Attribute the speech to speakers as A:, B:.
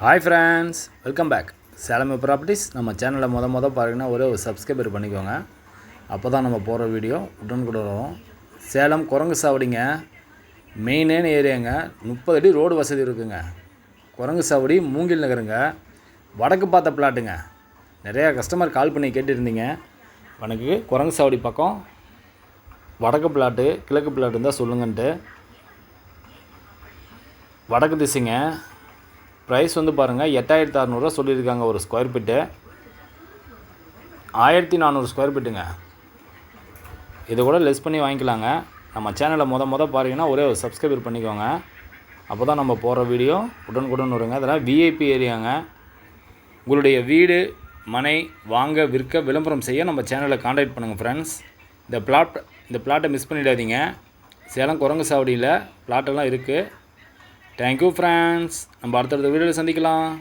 A: Hi friends, welcome back. Salem properties நம்ம சேனலில் மொதல் பாருங்கன்னா ஒரே ஒரு சப்ஸ்கிரைபர் பண்ணிக்கோங்க. அப்போ தான் நம்ம போகிற வீடியோ உடனுக்குடன் வரும். சேலம் குரங்கு சாவடிங்க, மெயினான ஏரியாங்க. 30 அடி ரோடு வசதி இருக்குங்க. குரங்கு சாவடி மூங்கில் நகருங்க, வடக்கு பார்த்த பிளாட்டுங்க. நிறையா கஸ்டமர் கால் பண்ணி கேட்டுருந்தீங்க, எனக்கு குரங்கு சாவடி பக்கம் வடக்கு பிளாட்டு கிழக்கு பிளாட்டு இருந்தால் சொல்லுங்கன்ட்டு. வடக்கு திசைங்க. ப்ரைஸ் வந்து பாருங்கள் 8600 சொல்லியிருக்காங்க ஒரு ஸ்கொயர் ஃபீட்டு. 1400 ஸ்கொயர் ஃபீட்டுங்க. இது கூட லெஸ் பண்ணி வாங்கிக்கலாங்க. நம்ம சேனலை பாருங்கன்னா ஒரே ஒரு சப்ஸ்கிரைபர் பண்ணிக்கோங்க. அப்போ தான் நம்ம போகிற வீடியோ உடனுக்குடன் வருங்க. அதெல்லாம் விஐபி ஏரியாங்க. உங்களுடைய வீடு மனை வாங்க விற்க விளம்பரம் செய்ய நம்ம சேனலை காண்டாக்ட் பண்ணுங்கள் ஃப்ரெண்ட்ஸ். இந்த பிளாட்டை மிஸ் பண்ணிடாதீங்க. சேலம் குரங்கு சாவடியில் பிளாட்டெல்லாம் இருக்குது. Thank you friends. நம்ம அடுத்தடுத்த வீடியோவில் சந்திக்கலாம்.